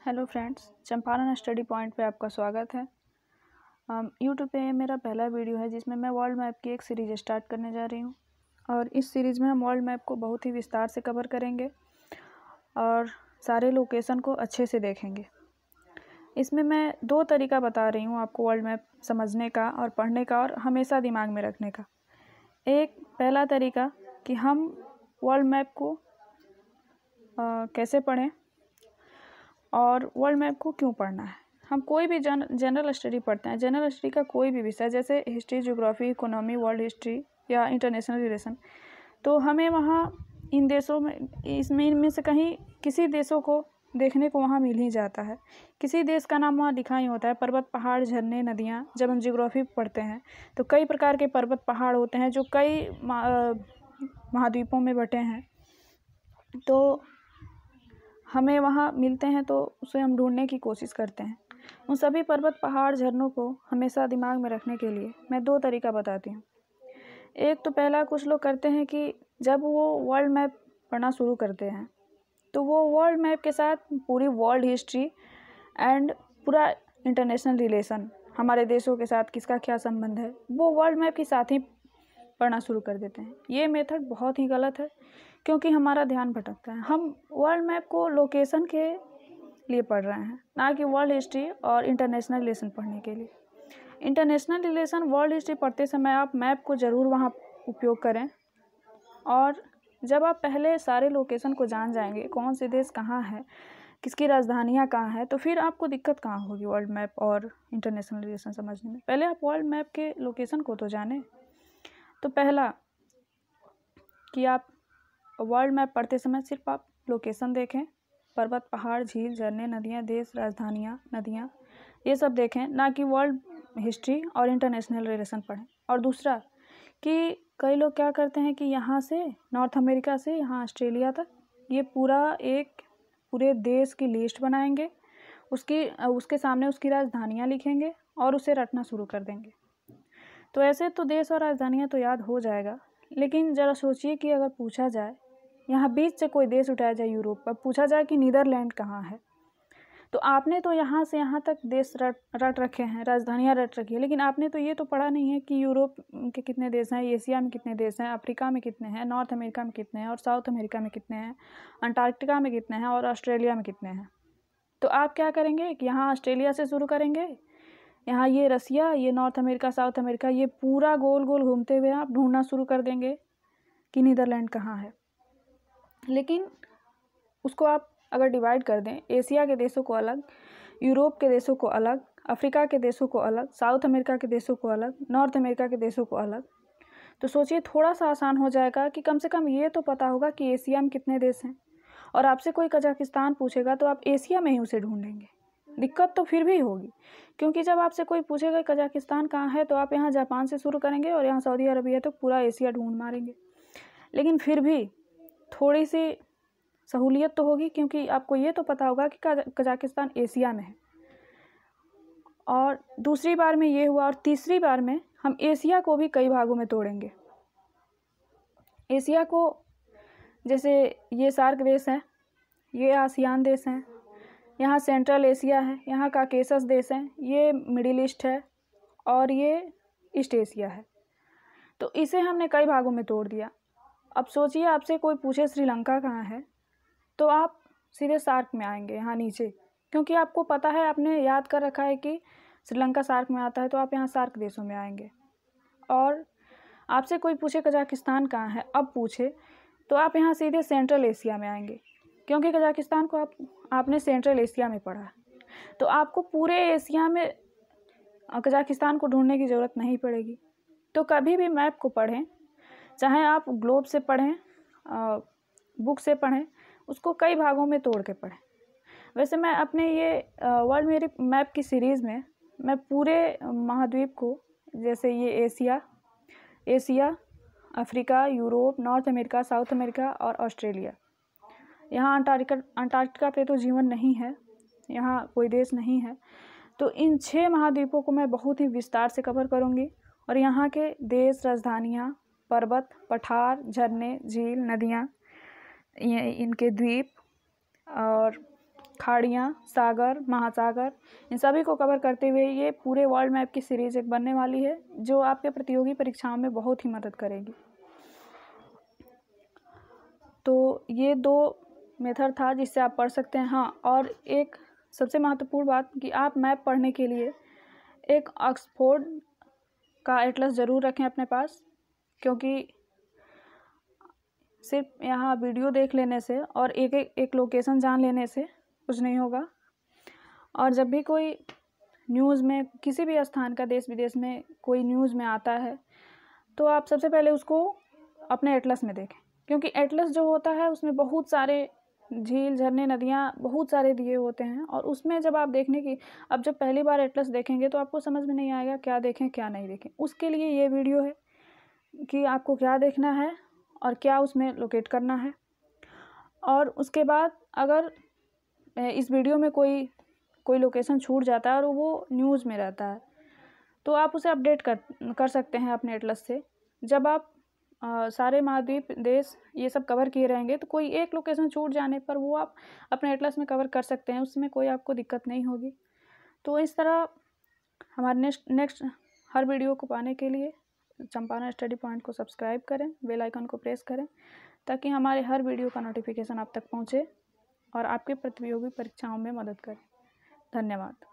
Hello friends, Champaran study point पे आपका स्वागत है। यूट्यूब पे मेरा पहला वीडियो है जिसमें मैं वर्ल्ड मैप की एक सीरीज़ स्टार्ट करने जा रही हूँ और इस सीरीज़ में हम वर्ल्ड मैप को बहुत ही विस्तार से कवर करेंगे और सारे लोकेशन को अच्छे से देखेंगे। इसमें मैं दो तरीका बता रही हूँ आपको वर्ल्ड मैप समझने का और पढ़ने का और हमेशा दिमाग में रखने का। एक पहला तरीका कि हम वर्ल्ड मैप को कैसे पढ़ें और वर्ल्ड मैप को क्यों पढ़ना है। हम कोई भी जनरल स्टडी पढ़ते हैं, जनरल स्टडी का कोई भी विषय जैसे history, geography, economy, world history या इंटरनेशनल रिलेशन, तो हमें वहाँ इन देशों में इनमें से कहीं किसी देशों को देखने को वहाँ मिल ही जाता है। किसी देश का नाम वहाँ लिखा ही होता है। पर्वत, पहाड़, झरने, नदियाँ। जब हम ज्योग्राफी पढ़ते हैं तो कई प्रकार के पर्वत, पहाड़ होते हैं जो कई महाद्वीपों में बटे हैं, तो हमें वहाँ मिलते हैं तो उसे हम ढूंढने की कोशिश करते हैं। उन सभी पर्वत, पहाड़, झरनों को हमेशा दिमाग में रखने के लिए मैं दो तरीका बताती हूँ। एक तो पहला, कुछ लोग करते हैं कि जब वो वर्ल्ड मैप पढ़ना शुरू करते हैं तो वो वर्ल्ड मैप के साथ पूरी वर्ल्ड हिस्ट्री एंड पूरा इंटरनेशनल रिलेशन, हमारे देशों के साथ किसका क्या संबंध है, वो वर्ल्ड मैप के साथ ही पढ़ना शुरू कर देते हैं। ये मेथड बहुत ही गलत है क्योंकि हमारा ध्यान भटकता है। हम वर्ल्ड मैप को लोकेशन के लिए पढ़ रहे हैं, ना कि वर्ल्ड हिस्ट्री और इंटरनेशनल रिलेशन पढ़ने के लिए। इंटरनेशनल रिलेशन, वर्ल्ड हिस्ट्री पढ़ते समय आप मैप को ज़रूर वहाँ उपयोग करें, और जब आप पहले सारे लोकेशन को जान जाएंगे, कौन से देश कहाँ है, किसकी राजधानियाँ कहाँ है, तो फिर आपको दिक्कत कहाँ होगी वर्ल्ड मैप और इंटरनेशनल रिलेशन समझने में। पहले आप वर्ल्ड मैप के लोकेशन को तो जानें। तो पहला कि आप वर्ल्ड मैप पढ़ते समय सिर्फ आप लोकेशन देखें, पर्वत, पहाड़, झील, झरने, नदियाँ, देश, राजधानियाँ, नदियाँ, ये सब देखें, ना कि वर्ल्ड हिस्ट्री और इंटरनेशनल रिलेशन पढ़ें। और दूसरा कि कई लोग क्या करते हैं कि यहाँ से नॉर्थ अमेरिका से यहाँ ऑस्ट्रेलिया तक ये पूरे देश की लिस्ट बनाएंगे, उसके सामने उसकी राजधानियाँ लिखेंगे और उसे रटना शुरू कर देंगे। तो ऐसे तो देश और राजधानियाँ तो याद हो जाएगा, लेकिन ज़रा सोचिए कि अगर पूछा जाए, यहाँ बीच से कोई देश उठाया जाए यूरोप पर, पूछा जाए कि नीदरलैंड कहाँ है, तो आपने तो यहाँ से यहाँ तक देश रट रखे हैं, राजधानियाँ रट रखी है, लेकिन आपने तो ये तो पढ़ा नहीं है कि यूरोप के कितने देश हैं, एशिया में कितने देश हैं, अफ्रीका में कितने हैं, नॉर्थ अमेरिका में कितने हैं और साउथ अमेरिका में कितने हैं, अंटार्कटिका में कितने हैं और ऑस्ट्रेलिया में कितने हैं। तो आप क्या करेंगे कि यहाँ ऑस्ट्रेलिया से शुरू करेंगे, यहाँ ये रसिया, ये नॉर्थ अमेरिका, साउथ अमेरिका, ये पूरा गोल गोल घूमते हुए आप ढूंढना शुरू कर देंगे कि नीदरलैंड कहाँ है। लेकिन उसको आप अगर डिवाइड कर दें, एशिया के देशों को अलग, यूरोप के देशों को अलग, अफ्रीका के देशों को अलग, साउथ अमेरिका के देशों को अलग, नॉर्थ अमेरिका के देशों को अलग, तो सोचिए थोड़ा सा आसान हो जाएगा कि कम से कम ये तो पता होगा कि एशिया में कितने देश हैं। और आपसे कोई कजाकिस्तान पूछेगा तो आप एशिया में ही उसे ढूंढेंगे। दिक्कत तो फिर भी होगी, क्योंकि जब आपसे कोई पूछेगा कजाकिस्तान कहाँ है तो आप यहाँ जापान से शुरू करेंगे और यहाँ सऊदी अरबिया तक पूरा एशिया ढूंढ मारेंगे। लेकिन फिर भी थोड़ी सी सहूलियत तो होगी, क्योंकि आपको ये तो पता होगा कि कजाकिस्तान एशिया में है। और दूसरी बार में ये हुआ, और तीसरी बार में हम एशिया को भी कई भागों में तोड़ेंगे। एशिया को, जैसे ये सार्क देश है, ये आसियान देश हैं, यहाँ सेंट्रल एशिया है, यहाँ काकेशस देश हैं, ये मिडिल ईस्ट है और ये ईस्ट एशिया है। तो इसे हमने कई भागों में तोड़ दिया। अब सोचिए आपसे कोई पूछे श्रीलंका कहाँ है, तो आप सीधे सार्क में आएंगे यहाँ नीचे, क्योंकि आपको पता है, आपने याद कर रखा है कि श्रीलंका सार्क में आता है, तो आप यहाँ सार्क देशों में आएंगे। और आपसे कोई पूछे कजाकिस्तान कहाँ है, अब पूछे, तो आप यहाँ सीधे सेंट्रल एशिया में आएंगे, क्योंकि कजाकिस्तान को आपने सेंट्रल एशिया में पढ़ा। तो आपको पूरे एशिया में कजाकिस्तान को ढूंढने की ज़रूरत नहीं पड़ेगी। तो कभी भी मैप को पढ़ें, चाहे आप ग्लोब से पढ़ें, बुक से पढ़ें, उसको कई भागों में तोड़ के पढ़ें। वैसे मैं अपने ये वर्ल्ड मेरी मैप की सीरीज़ में मैं पूरे महाद्वीप को, जैसे ये Asia, Africa, Europe, north America, south America और ऑस्ट्रेलिया, यहाँ अंटार्कटिका पे तो जीवन नहीं है, यहाँ कोई देश नहीं है, तो इन 6 महाद्वीपों को मैं बहुत ही विस्तार से कवर करूँगी। और यहाँ के देश, राजधानियाँ, पर्वत, पठार, झरने, झील, नदियाँ, ये इनके द्वीप और खाड़ियाँ, सागर, महासागर, इन सभी को कवर करते हुए ये पूरे वर्ल्ड मैप की सीरीज़ एक बनने वाली है, जो आपके प्रतियोगी परीक्षाओं में बहुत ही मदद करेगी। तो ये 2 मेथड था जिससे आप पढ़ सकते हैं। हाँ, और एक सबसे महत्वपूर्ण बात कि आप मैप पढ़ने के लिए एक ऑक्सफोर्ड का एटलस ज़रूर रखें अपने पास, क्योंकि सिर्फ यहाँ वीडियो देख लेने से और एक लोकेशन जान लेने से कुछ नहीं होगा। और जब भी कोई न्यूज़ में किसी भी स्थान का देश विदेश में कोई न्यूज़ में आता है, तो आप सबसे पहले उसको अपने एटलस में देखें, क्योंकि एटलस जो होता है उसमें बहुत सारे झील, झरने, नदियाँ बहुत सारे दिए होते हैं। और उसमें जब आप अब जब पहली बार एटलस देखेंगे तो आपको समझ में नहीं आएगा क्या देखें क्या नहीं देखें। उसके लिए ये वीडियो है कि आपको क्या देखना है और क्या उसमें लोकेट करना है। और उसके बाद अगर इस वीडियो में कोई लोकेशन छूट जाता है और वो न्यूज़ में रहता है, तो आप उसे अपडेट कर सकते हैं अपने एटलस से। जब आप सारे महाद्वीप, देश ये सब कवर किए रहेंगे तो कोई एक लोकेशन छूट जाने पर वो आप अपने एटलस में कवर कर सकते हैं, उसमें कोई आपको दिक्कत नहीं होगी। तो इस तरह हमारे नेक्स्ट हर वीडियो को पाने के लिए चंपारण स्टडी पॉइंट को सब्सक्राइब करें, बेल आइकन को प्रेस करें, ताकि हमारे हर वीडियो का नोटिफिकेशन आप तक पहुँचे और आपके प्रतियोगी परीक्षाओं में मदद करे। धन्यवाद।